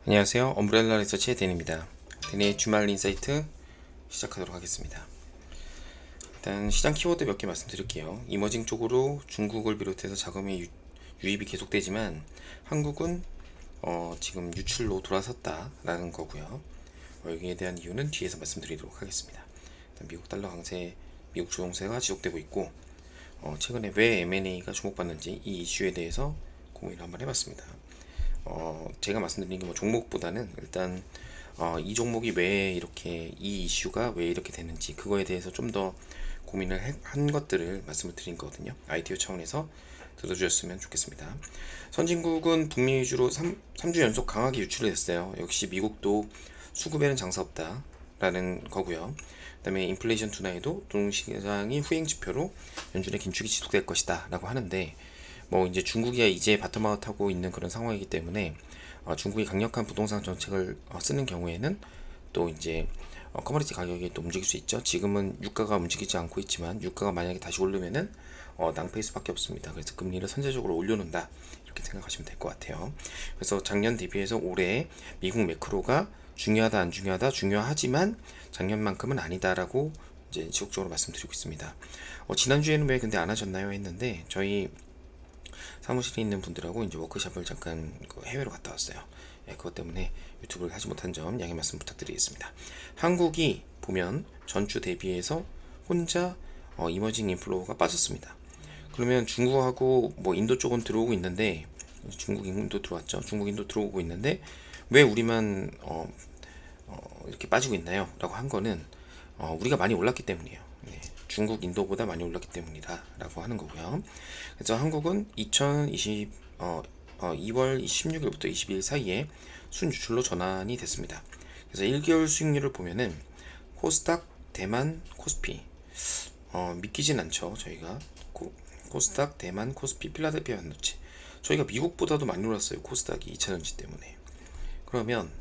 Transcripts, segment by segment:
안녕하세요. 엄브렐라 리서치의 데니입니다. 데니의 주말 인사이트 시작하도록 하겠습니다. 일단 시장 키워드 몇 개 말씀드릴게요. 이머징 쪽으로 중국을 비롯해서 자금의 유입이 계속되지만 한국은 지금 유출로 돌아섰다라는 거고요. 여기에 대한 이유는 뒤에서 말씀드리도록 하겠습니다. 일단 미국 달러 강세, 미국 조정세가 지속되고 있고 최근에 왜 M&A가 주목받는지 이 이슈에 대해서 고민을 한번 해봤습니다. 제가 말씀드린 게 종목보다는 일단 이 종목이 왜 이렇게 이 이슈가 왜 이렇게 되는지 그거에 대해서 좀 더 고민을 한 것들을 말씀을 드린 거거든요. ITO 차원에서 들어주셨으면 좋겠습니다. 선진국은 북미 위주로 3주 연속 강하게 유출이 됐어요. 역시 미국도 수급에는 장사 없다 라는 거고요. 그 다음에 인플레이션 둔화에도 동시장이 후행 지표로 연준의 긴축이 지속될 것이다 라고 하는데 이제 중국이 이제 바텀아웃 하고 있는 그런 상황이기 때문에 중국이 강력한 부동산 정책을 쓰는 경우에는 또 이제 커머디티 가격이 또 움직일 수 있죠. 지금은 유가가 움직이지 않고 있지만 유가가 만약에 다시 오르면은 낭패일 수밖에 없습니다. 그래서 금리를 선제적으로 올려놓는다 이렇게 생각하시면 될 것 같아요. 그래서 작년 대비해서 올해 미국 매크로가 중요하다 안 중요하다 중요하지만 작년만큼은 아니다라고 이제 지속적으로 말씀드리고 있습니다. 지난주에는 왜 근데 안 하셨나요 했는데 저희 사무실에 있는 분들하고 이제 워크숍을 잠깐 해외로 갔다 왔어요. 그것 때문에 유튜브를 하지 못한 점 양해 말씀 부탁드리겠습니다. 한국이 보면 전주 대비해서 혼자 이머징 인플로우가 빠졌습니다. 그러면 중국하고 인도 쪽은 들어오고 있는데 중국 인도 들어왔죠. 중국 인도 들어오고 있는데 왜 우리만 이렇게 빠지고 있나요? 라고 한 거는 우리가 많이 올랐기 때문이에요. 네. 중국 인도보다 많이 올랐기 때문이다 라고 하는 거고요. 그래서 한국은 2020 2월 16일부터 22일 사이에 순유출로 전환이 됐습니다. 그래서 1개월 수익률을 보면은 코스닥, 대만, 코스피 믿기진 않죠. 저희가 코스닥, 대만, 코스피, 필라델피아 반도체 저희가 미국보다도 많이 올랐어요. 코스닥이 2차전지 때문에. 그러면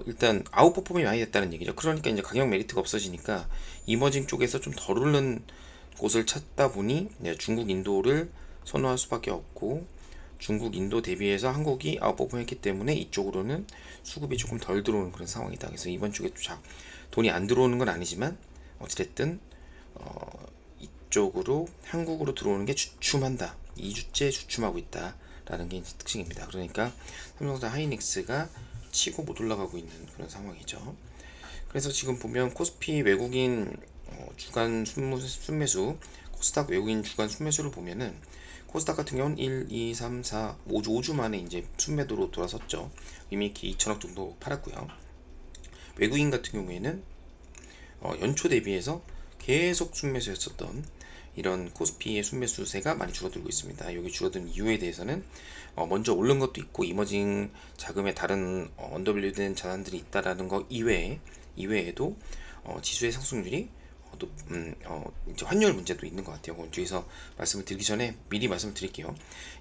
일단 아웃퍼폼이 많이 됐다는 얘기죠. 그러니까 이제 가격 메리트가 없어지니까 이머징 쪽에서 좀 덜 오른 곳을 찾다 보니 중국 인도를 선호할 수밖에 없고 중국 인도 대비해서 한국이 아웃퍼폼했기 때문에 이쪽으로는 수급이 조금 덜 들어오는 그런 상황이다. 그래서 이번 주에 돈이 안 들어오는 건 아니지만 어찌됐든 이쪽으로 한국으로 들어오는 게 주춤한다. 2주째 주춤하고 있다라는 게 특징입니다. 그러니까 삼성전자 하이닉스가 치고 못 올라가고 있는 그런 상황이죠. 그래서 지금 보면 코스피 외국인 주간 순매수, 코스닥 외국인 주간 순매수를 보면은 코스닥 같은 경우는 1, 2, 3, 4, 5주 만에 이제 순매도로 돌아섰죠. 이미 2천억 정도 팔았고요. 외국인 같은 경우에는 연초 대비해서 계속 순매수였었던 이런 코스피의 순매수세가 많이 줄어들고 있습니다. 여기 줄어든 이유에 대해서는 먼저 오른 것도 있고 이머징 자금의 다른 언더밸류된 자산들이 있다라는 거 이외에도 지수의 상승률이 이제 환율 문제도 있는 것 같아요. 뒤에서 말씀을 드리기 전에 미리 말씀을 드릴게요.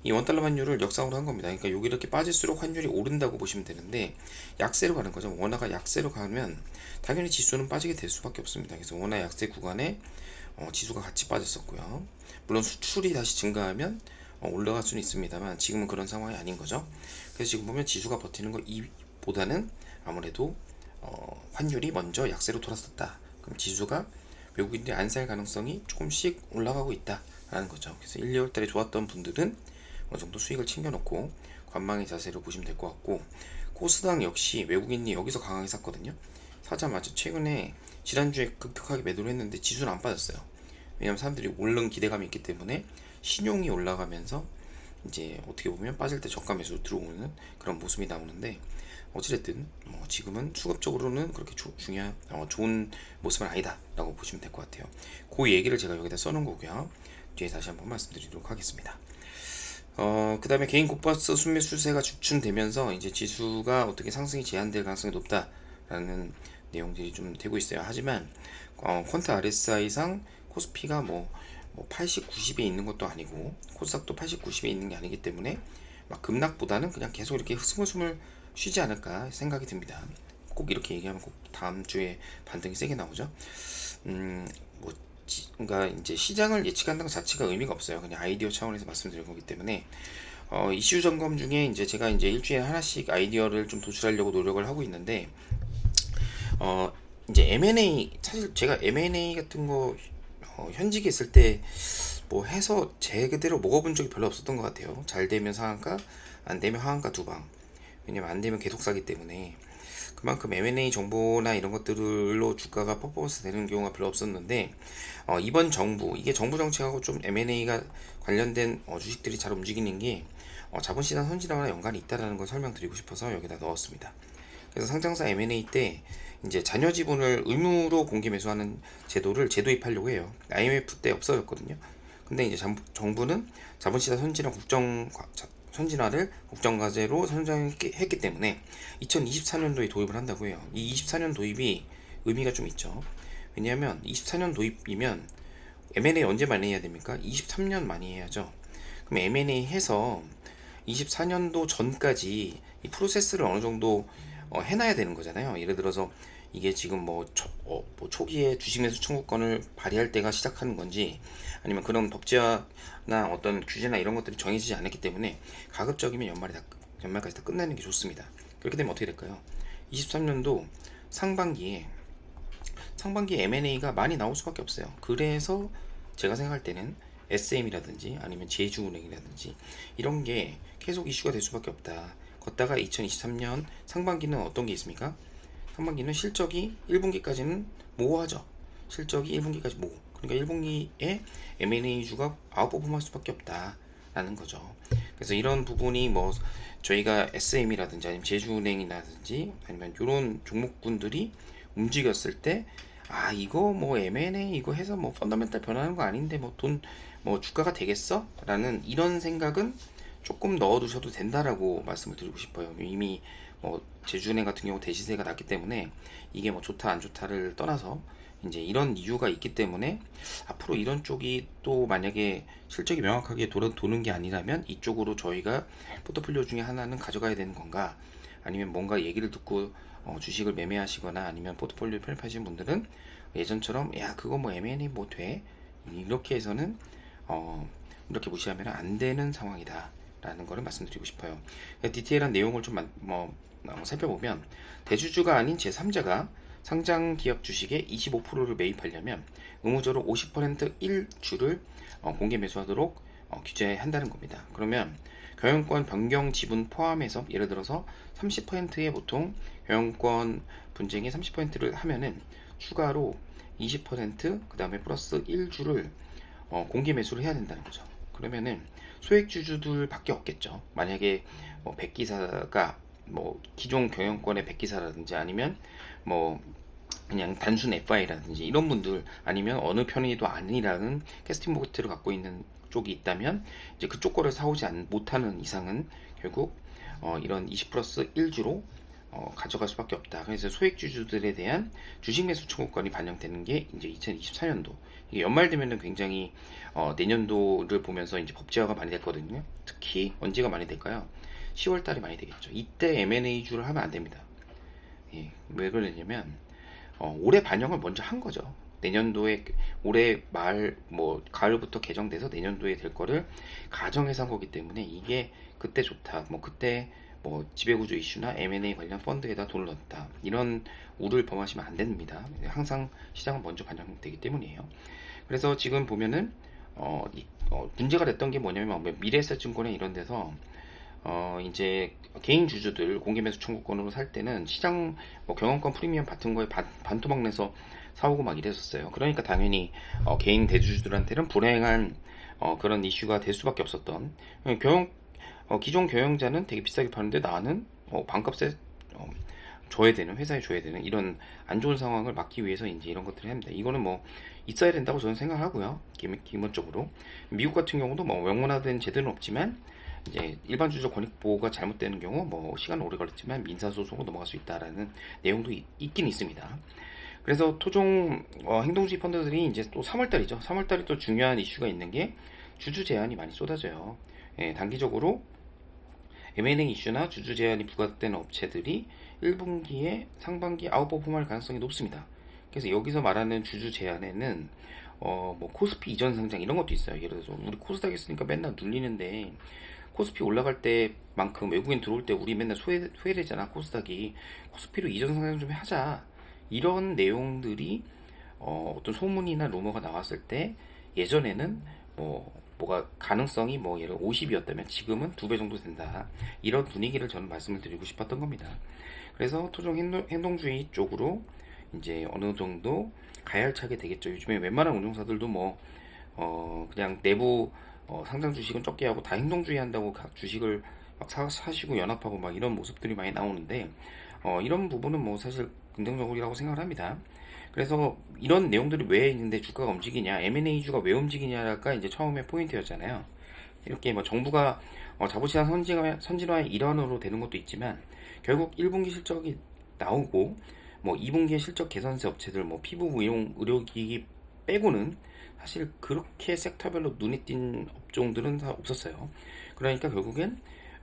이 원달러 환율을 역상으로 한 겁니다. 그러니까 여기 이렇게 빠질수록 환율이 오른다고 보시면 되는데 약세로 가는 거죠. 원화가 약세로 가면 당연히 지수는 빠지게 될 수밖에 없습니다. 그래서 원화 약세 구간에 지수가 같이 빠졌었고요. 물론 수출이 다시 증가하면 올라갈 수는 있습니다만 지금은 그런 상황이 아닌 거죠. 그래서 지금 보면 지수가 버티는 것보다는 아무래도 환율이 먼저 약세로 돌아섰다. 그럼 지수가 외국인들이 안 살 가능성이 조금씩 올라가고 있다라는 거죠. 그래서 1, 2월 달에 좋았던 분들은 어느 정도 수익을 챙겨놓고 관망의 자세로 보시면 될 것 같고 코스닥 역시 외국인이 여기서 강하게 샀거든요. 사자마자 최근에 지난주에 급격하게 매도를 했는데 지수는 안 빠졌어요. 왜냐면 사람들이 오른 기대감이 있기 때문에 신용이 올라가면서 이제 어떻게 보면 빠질 때 저가 매수로 들어오는 그런 모습이 나오는데 어찌됐든 지금은 수급적으로는 그렇게 좋은 모습은 아니다 라고 보시면 될 것 같아요. 그 얘기를 제가 여기다 써놓은 거고요. 뒤에 다시 한번 말씀드리도록 하겠습니다. 그 다음에 개인 고버스 순매수세가 주춤되면서 이제 지수가 어떻게 상승이 제한될 가능성이 높다라는 내용들이 좀 되고 있어요. 하지만 퀀트 RSI상 코스피가 80, 90에 있는 것도 아니고 코스닥도 80, 90에 있는 게 아니기 때문에 막 급락보다는 그냥 계속 이렇게 스물스물 쉬지 않을까 생각이 듭니다. 꼭 이렇게 얘기하면 꼭 다음 주에 반등이 세게 나오죠. 그러니까 이제 시장을 예측한다는 것 자체가 의미가 없어요. 그냥 아이디어 차원에서 말씀드린 거기 때문에 이슈 점검 중에 이제 제가 이제 일주일에 하나씩 아이디어를 좀 도출하려고 노력을 하고 있는데, 어, 이제 M&A, 사실 제가 M&A 같은 거, 현직에 있을 때 뭐 해서 제 그대로 먹어본 적이 별로 없었던 것 같아요. 잘 되면 상한가, 안 되면 하한가 두 방. 왜냐면 안 되면 계속 사기 때문에. 그만큼 M&A 정보나 이런 것들로 주가가 퍼포먼스 되는 경우가 별로 없었는데, 이번 정부, 이게 정부 정책하고 좀 M&A가 관련된 주식들이 잘 움직이는 게 자본시장 선진화와 연관이 있다는 걸 설명드리고 싶어서 여기다 넣었습니다. 그래서 상장사 M&A 때 이제 잔여 지분을 의무로 공개 매수하는 제도를 재도입하려고 해요. IMF 때 없어졌거든요. 근데 이제 정부는 자본시장 선진화를 국정과제로 선정했기 때문에 2024년도에 도입을 한다고 해요. 이 24년 도입이 의미가 좀 있죠. 왜냐하면 24년 도입이면 M&A 언제 많이 해야 됩니까? 23년 많이 해야죠. 그럼 M&A 해서 24년도 전까지 이 프로세스를 어느 정도 해놔야 되는 거잖아요. 예를 들어서 이게 지금 뭐 초기에 주식 매수 청구권을 발휘할 때가 시작하는 건지, 아니면 그런 법제화나 어떤 규제나 이런 것들이 정해지지 않았기 때문에 가급적이면 연말까지 다 끝내는 게 좋습니다. 그렇게 되면 어떻게 될까요? 23년도 상반기에 M&A가 많이 나올 수밖에 없어요. 그래서 제가 생각할 때는 SM이라든지 아니면 제주은행이라든지 이런 게 계속 이슈가 될 수밖에 없다. 걷다가 2023년 상반기는 어떤 게 있습니까? 상반기는 실적이 1분기까지는 모호하죠. 실적이 1분기까지 모호. 그러니까 1분기에 M&A주가 아웃퍼폼할 수밖에 없다라는 거죠. 그래서 이런 부분이 뭐 저희가 SM이라든지 아니면 제주은행이라든지 아니면 이런 종목군들이 움직였을 때, 이거 뭐 M&A 이거 해서 뭐 펀더멘탈 변하는 거 아닌데 뭐 돈 뭐 주가가 되겠어? 라는 이런 생각은 조금 넣어두셔도 된다라고 말씀을 드리고 싶어요. 이미 뭐 제주은행 같은 경우 대시세가 낮기 때문에 이게 뭐 좋다 안 좋다를 떠나서 이제 이런 이유가 있기 때문에 앞으로 이런 쪽이 또 만약에 실적이 명확하게 도는 게 아니라면 이쪽으로 저희가 포트폴리오 중에 하나는 가져가야 되는 건가, 아니면 뭔가 얘기를 듣고 주식을 매매하시거나 아니면 포트폴리오 편입하시는 분들은 예전처럼 야 그거 뭐 M&A 뭐 돼? 이렇게 해서는 이렇게 무시하면 안 되는 상황이다 라는 거를 말씀드리고 싶어요. 디테일한 내용을 좀 살펴보면, 대주주가 아닌 제3자가 상장 기업 주식의 25%를 매입하려면 의무적으로 50% 1주를 공개 매수하도록 규제한다는 겁니다. 그러면 경영권 변경 지분 포함해서 예를 들어서 30%의 보통 경영권 분쟁의 30%를 하면은 추가로 20% 그 다음에 플러스 1주를 공개 매수를 해야 된다는 거죠. 그러면은 소액주주들밖에 없겠죠. 만약에 뭐 백기사가 뭐 기존 경영권의 백기사라든지 아니면 뭐 그냥 단순 FI라든지 이런 분들, 아니면 어느 편의도 아니라는 캐스팅 보트를 갖고 있는 쪽이 있다면 이제 그쪽 거를 사오지 못하는 이상은 결국 이런 20 플러스 1주로 가져갈 수밖에 없다. 그래서 소액주주들에 대한 주식 매수 청구권이 반영되는 게 이제 2024년도, 이게 연말 되면은 굉장히 내년도를 보면서 이제 법제화가 많이 됐거든요. 특히 언제가 많이 될까요? 10월 달에 많이 되겠죠. 이때 M&A주를 하면 안 됩니다. 예, 왜 그러냐면 올해 반영을 먼저 한 거죠. 내년도에 올해 가을부터 개정돼서 내년도에 될 거를 가정해서 한 거기 때문에 이게 그때 좋다. 뭐 그때 뭐 지배구조 이슈나 M&A 관련 펀드에다 돈을 넣었다. 이런 우를 범하시면 안 됩니다. 항상 시장은 먼저 반영되기 때문이에요. 그래서 지금 보면은 문제가 됐던 게 뭐냐면 미래에셋증권에 이런 데서 이제 개인 주주들 공개매수 청구권으로 살 때는 시장 경영권 프리미엄 같은 거에 반토막 내서 사오고 막 이랬었어요. 그러니까 당연히 개인 대주주들한테는 불행한 그런 이슈가 될 수밖에 없었던, 기존 경영자는 되게 비싸게 파는데 나는 반값에 줘야 되는, 회사에 줘야 되는 이런 안 좋은 상황을 막기 위해서 이제 이런 것들을 합니다. 이거는 뭐 있어야 된다고 저는 생각하고요. 기본적으로 미국 같은 경우도 뭐 명문화된 제도는 없지만 이제 일반 주주 권익 보호가 잘못되는 경우 뭐 시간 오래 걸렸지만 민사소송으로 넘어갈 수 있다라는 내용도 있긴 있습니다. 그래서 토종 행동주의 펀드들이 이제 또 3월달이죠. 3월달에 또 중요한 이슈가 있는 게 주주 제한이 많이 쏟아져요. 단기적으로 M&A 이슈나 주주 제한이 부각되는 업체들이 1분기에 상반기 아웃퍼폼할 가능성이 높습니다. 그래서 여기서 말하는 주주 제한에는 뭐 코스피 이전 상장 이런 것도 있어요. 예를 들어서 우리 코스닥 있으니까 맨날 눌리는데 코스피 올라갈 때만큼 외국인 들어올 때 우리 맨날 소외되잖아. 코스닥이 코스피로 이전 상승 좀 하자, 이런 내용들이 어떤 소문이나 루머가 나왔을 때 예전에는 뭐가 가능성이 뭐 예를 50이었다면 지금은 2배 정도 된다, 이런 분위기를 저는 말씀을 드리고 싶었던 겁니다. 그래서 토종 행동주의 쪽으로 이제 어느 정도 가열차게 되겠죠. 요즘에 웬만한 운용사들도 그냥 내부 상장 주식은 적게 하고 다 행동주의 한다고 각 주식을 막 사시고 연합하고 막 이런 모습들이 많이 나오는데, 이런 부분은 뭐 사실 긍정적이라고 생각을 합니다. 그래서 이런 내용들이 왜 있는데 주가가 움직이냐, M&A주가 왜 움직이냐가 이제 처음에 포인트였잖아요. 이렇게 뭐 정부가 자본시장 선진화의 일환으로 되는 것도 있지만, 결국 1분기 실적이 나오고 뭐 2분기에 실적 개선세 업체들, 뭐 피부, 의용, 의료기기 빼고는 사실 그렇게 섹터별로 눈에 띈 업종들은 다 없었어요. 그러니까 결국엔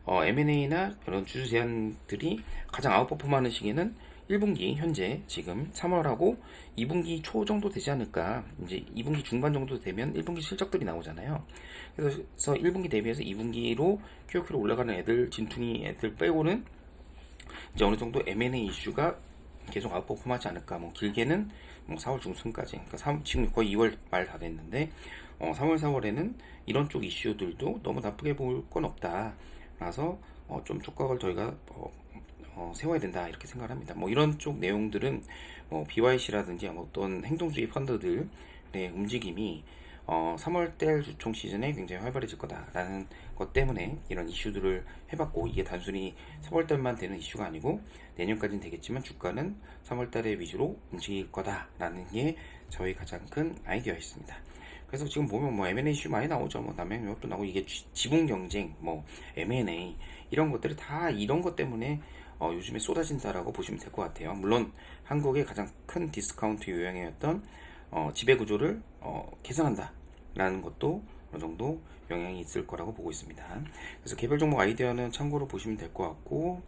M&A나 이런 주주 제안들이 가장 아웃퍼폼하는 시기는 1분기, 현재 지금 3월하고 2분기 초 정도 되지 않을까. 이제 2분기 중반 정도 되면 1분기 실적들이 나오잖아요. 그래서 1분기 대비해서 2분기로 QOQ로 올라가는 애들, 진퉁이 애들 빼고는 이제 어느 정도 M&A 이슈가 계속 아웃퍼폼하지 않을까. 뭐 길게는 뭐 4월 중순까지. 그러니까 지금 거의 2월 말 다 됐는데 3월 4월에는 이런 쪽 이슈들도 너무 나쁘게 볼 건 없다. 라서 좀 촉각을 저희가 세워야 된다, 이렇게 생각합니다. 뭐 이런 쪽 내용들은 뭐 BYC라든지 어떤 행동주의 펀드들의 움직임이 3월달 주총 시즌에 굉장히 활발해질 거다라는 것 때문에 이런 이슈들을 해봤고, 이게 단순히 3월달만 되는 이슈가 아니고 내년까지는 되겠지만 주가는 3월달에 위주로 움직일 거다라는 게 저희 가장 큰 아이디어였습니다. 그래서 지금 보면 뭐 M&A 이슈 많이 나오죠. 뭐 남양유업도 나오고, 이게 지분 경쟁, 뭐 M&A 이런 것들이 다 이런 것 때문에 요즘에 쏟아진다라고 보시면 될 것 같아요. 물론 한국의 가장 큰 디스카운트 유형이었던 지배 구조를 개선한다라는 것도 어느 정도 영향이 있을 거라고 보고 있습니다. 그래서 개별 종목 아이디어는 참고로 보시면 될 것 같고,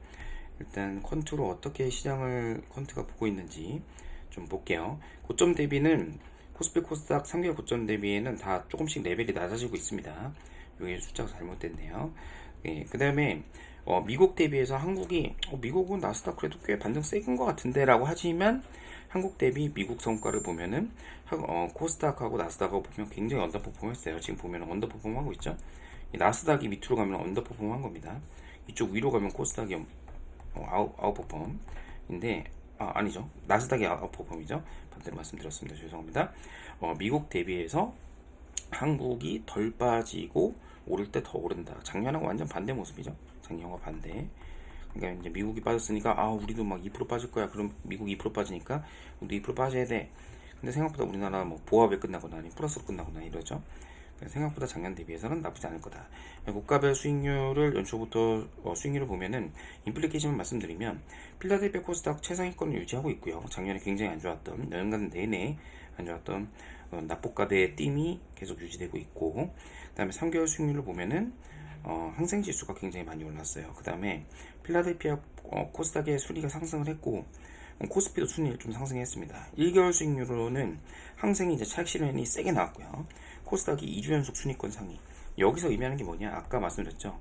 일단 퀀트로 어떻게 시장을 퀀트가 보고 있는지 좀 볼게요. 고점 대비는 코스피 코스닥 3개월 고점 대비에는 다 조금씩 레벨이 낮아지고 있습니다. 여기 숫자가 잘못됐네요. 예, 그 다음에 미국 대비해서 한국이 미국은 나스닥 그래도 꽤 반등 세긴 것 같은데 라고 하지만, 한국 대비 미국 성과를 보면은 코스닥하고 나스닥하고 보면 굉장히 언더퍼폼 했어요. 지금 보면 언더퍼폼 하고 있죠. 이 나스닥이 밑으로 가면 언더퍼폼 한 겁니다. 이쪽 위로 가면 코스닥이 아웃퍼폼인데, 아니죠, 나스닥이 아웃퍼폼이죠. 반대로 말씀드렸습니다. 죄송합니다. 미국 대비해서 한국이 덜 빠지고 오를 때 더 오른다. 작년하고 완전 반대 모습이죠. 작년과 반대. 그러니까 이제 미국이 빠졌으니까 우리도 막 2% 빠질 거야. 그럼 미국 2% 빠지니까 우리도 2% 빠져야 돼. 근데 생각보다 우리나라 뭐 보합에 끝나거나 아니면 플러스로 끝나거나 이러죠. 생각보다 작년 대비해서는 나쁘지 않을 거다. 국가별 수익률을 연초부터 수익률을 보면은 인플레이션을 말씀드리면, 필라델피아 코스닥 최상위권을 유지하고 있고요. 작년에 굉장히 안 좋았던, 연간 내내 안 좋았던 낙폭과대의 띠이 계속 유지되고 있고, 그 다음에 3개월 수익률을 보면은 항생지수가 굉장히 많이 올랐어요. 그 다음에 필라델피아 코스닥의 순위가 상승을 했고, 코스피도 순위를 좀 상승했습니다. 1개월 수익률로는 항생이 이제 차익 실현이 세게 나왔고요. 코스닥이 2주 연속 순위권 상위. 여기서 의미하는 게 뭐냐? 아까 말씀드렸죠.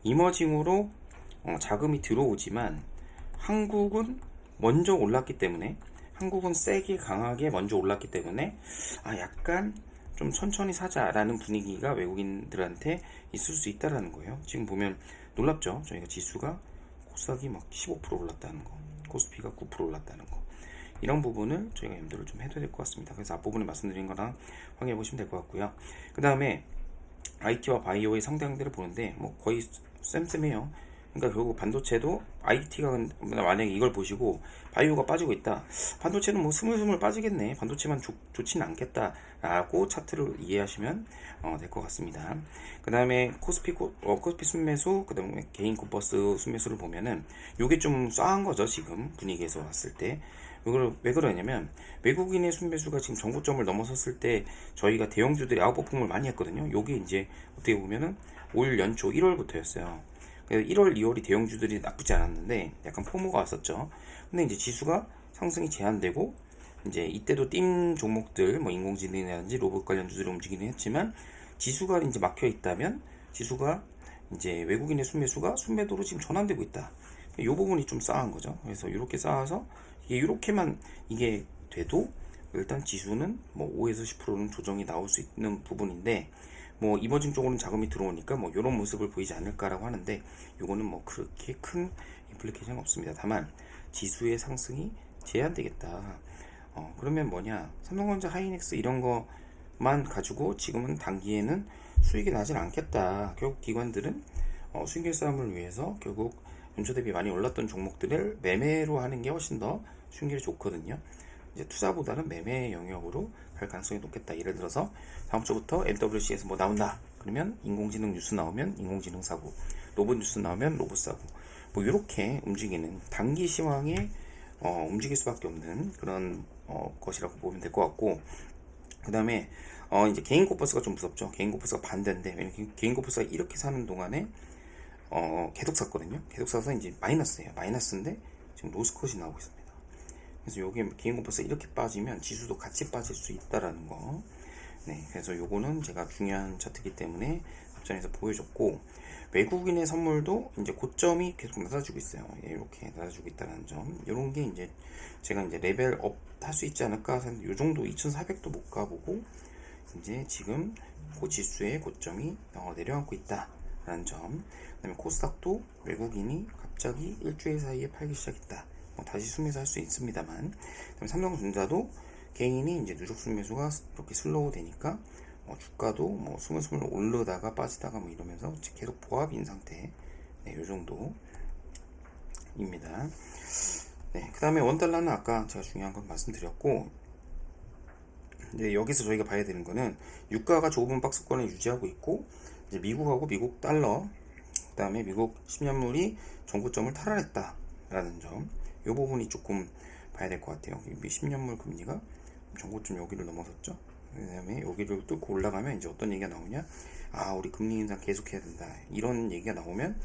이머징으로 자금이 들어오지만 한국은 먼저 올랐기 때문에, 한국은 세게 강하게 먼저 올랐기 때문에 약간 좀 천천히 사자라는 분위기가 외국인들한테 있을 수 있다라는 거예요. 지금 보면 놀랍죠? 저희가 지수가 코스닥이 막 15% 올랐다는 거, 코스피가 9% 올랐다는 거, 이런 부분을 저희가 염두를 좀 해둬야 될 것 같습니다. 그래서 앞부분에 말씀드린 거랑 확인해 보시면 될 것 같고요. 그 다음에 IT와 바이오의 상대항들을 보는데 뭐 거의 쌤쌤해요. 그러니까 결국 반도체도 IT가 만약에 이걸 보시고 바이오가 빠지고 있다, 반도체는 뭐 스물스물 빠지겠네, 반도체만 좋지는 않겠다라고 차트를 이해하시면 될 것 같습니다. 그 다음에 코스피 순매수, 그 다음에 개인 코버스 순매수를 보면은 요게 좀 쏴한 거죠. 지금 분위기에서 봤을 때. 왜 그러냐면, 외국인의 순매수가 지금 정고점을 넘어섰을 때 저희가 대형주들이 아웃퍼폼을 많이 했거든요. 요게 이제 어떻게 보면은 올 연초 1월부터였어요. 1월, 2월이 대형주들이 나쁘지 않았는데 약간 포모가 왔었죠. 근데 이제 지수가 상승이 제한되고, 이제 이때도 띵 종목들, 뭐 인공지능이라든지 로봇 관련 주들이 움직이긴 했지만, 지수가 이제 막혀 있다면 지수가 이제 외국인의 순매수가 순매도로 지금 전환되고 있다. 이 부분이 좀 싸한 거죠. 그래서 이렇게 쌓아서 이게 이렇게만 이게 돼도 일단 지수는 뭐 5에서 10%는 조정이 나올 수 있는 부분인데, 뭐 이머징 쪽으로는 자금이 들어오니까 뭐 이런 모습을 보이지 않을까라고 하는데, 요거는 뭐 그렇게 큰 임플리케이션은 없습니다. 다만 지수의 상승이 제한되겠다. 그러면 뭐냐, 삼성전자, 하이닉스 이런 거만 가지고 지금은 단기에는 수익이 나진 않겠다. 결국 기관들은 수익률 싸움을 위해서 결국 연초 대비 많이 올랐던 종목들을 매매로 하는 게 훨씬 더 수익률이 좋거든요. 이제 투자보다는 매매 영역으로 갈 가능성이 높겠다. 예를 들어서 다음 주부터 MWC에서 뭐 나온다. 그러면 인공지능 뉴스 나오면 인공지능 사고, 로봇 뉴스 나오면 로봇 사고, 뭐 이렇게 움직이는 단기 시황에 움직일 수밖에 없는 그런 것이라고 보면 될 것 같고, 그 다음에 이제 개인 코퍼스가 좀 무섭죠. 개인 코퍼스가 반대인데, 왜냐면 개인 코퍼스가 이렇게 사는 동안에 계속 샀거든요. 계속 사서 이제 마이너스예요. 마이너스인데 지금 로스컷이 나오고 있습니다. 그래서 요게 개인 코퍼스가 이렇게 빠지면 지수도 같이 빠질 수 있다라는 거. 네, 그래서 요거는 제가 중요한 차트이기 때문에 앞전에서 보여줬고, 외국인의 선물도 이제 고점이 계속 낮아지고 있어요. 이렇게 낮아지고 있다는 점. 요런 게 이제 제가 이제 레벨 업 할 수 있지 않을까 해서 요 정도 2400도 못 가보고 이제 지금 그 지수의 고점이 내려앉고 있다라는 점. 그다음에 코스닥도 외국인이 갑자기 일주일 사이에 팔기 시작했다. 뭐 다시 순매수 할 수 있습니다만, 그다음에 삼성전자도 개인이 이제 누적 순매수가 이렇게 슬로우 되니까 주가도 뭐 스물스물 오르다가 빠지다가 뭐 이러면서 계속 보합인 상태. 네, 요 정도입니다. 네, 그 다음에 원달러는 아까 제가 중요한 건 말씀드렸고, 이제 여기서 저희가 봐야 되는 거는 유가가 좁은 박스권을 유지하고 있고, 이제 미국하고 미국 달러, 그 다음에 미국 10년물이 정고점을 탈환했다라는 점, 이 부분이 조금 봐야 될 것 같아요. 10년물 금리가 정고점 여기를 넘어섰죠. 그 다음에 여기를 뚫고 올라가면 이제 어떤 얘기가 나오냐, 우리 금리 인상 계속해야 된다, 이런 얘기가 나오면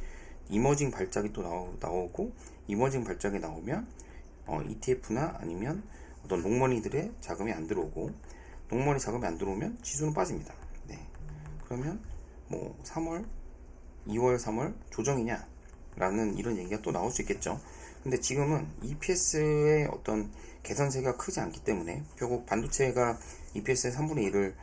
이머징 발작이 또 나오고, 이머징 발작이 나오면 ETF나 아니면 어떤 롱머니들의 자금이 안 들어오고, 롱머니 자금이 안 들어오면 지수는 빠집니다. 네. 그러면 뭐 3월, 2월, 3월 조정이냐 라는 이런 얘기가 또 나올 수 있겠죠. 근데 지금은 EPS의 어떤 개선세가 크지 않기 때문에 결국 반도체가 EPS의 3분의 1을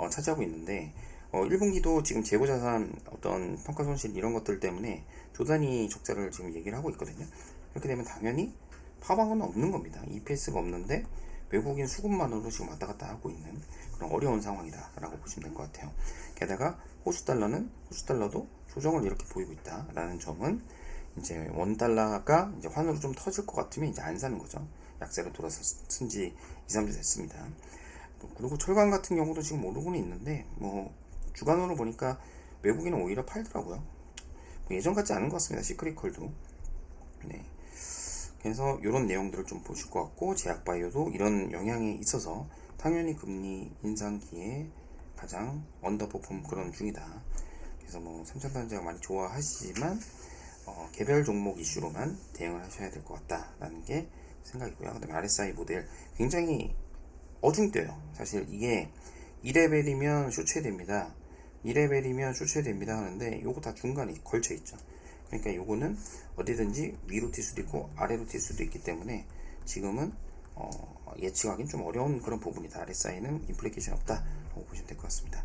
차지하고 있는데, 1분기도 지금 재고자산 어떤 평가손실 이런 것들 때문에 조단위 적자를 지금 얘기를 하고 있거든요. 그렇게 되면 당연히 파방은 없는 겁니다. EPS가 없는데 외국인 수급만으로 지금 왔다 갔다 하고 있는 그런 어려운 상황이다 라고 보시면 될 것 같아요. 게다가 호주달러도 조정을 이렇게 보이고 있다 라는 점은, 이제 원달러가 이제 환으로 좀 터질 것 같으면 이제 안 사는 거죠. 약세로 돌아서 쓴 지 2-3주 됐습니다. 그리고 철강 같은 경우도 지금 오르고는 있는데, 뭐 주간으로 보니까 외국인은 오히려 팔더라고요. 뭐 예전 같지 않은 것 같습니다. 시크릿컬도. 네. 그래서 이런 내용들을 좀 보실 것 같고, 제약바이오도 이런 영향이 있어서 당연히 금리 인상기에 가장 언더퍼폼 그런 중이다. 그래서 뭐 삼성전자가 많이 좋아하시지만 개별 종목 이슈로만 대응을 하셔야 될 것 같다라는 게 생각이고요. 그다음에 RSI 모델 굉장히 어중뛰어요. 사실 이게 2레벨이면 쇼츠됩니다. 2레벨이면 쇼츠됩니다 하는데 요거 다 중간에 걸쳐 있죠. 그러니까 요거는 어디든지 위로 튈 수도 있고 아래로 튈 수도 있기 때문에 지금은 예측하기는 좀 어려운 그런 부분이다. RSI는 임플리케이션 없다 라고 보시면 될 것 같습니다.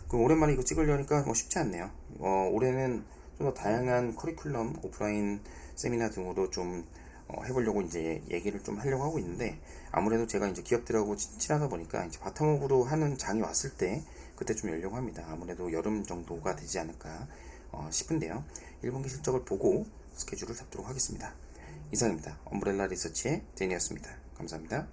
그럼 오랜만에 이거 찍으려니까 뭐 쉽지 않네요. 올해는 좀 더 다양한 커리큘럼, 오프라인 세미나 등으로 좀 해보려고 이제 얘기를 좀 하려고 하고 있는데, 아무래도 제가 이제 기업들하고 친하다 보니까 이제 바텀업으로 하는 장이 왔을 때 그때 좀 열려고 합니다. 아무래도 여름 정도가 되지 않을까 싶은데요. 1분기 실적을 보고 스케줄을 잡도록 하겠습니다. 이상입니다. 엄브렐라 리서치의 데니였습니다. 감사합니다.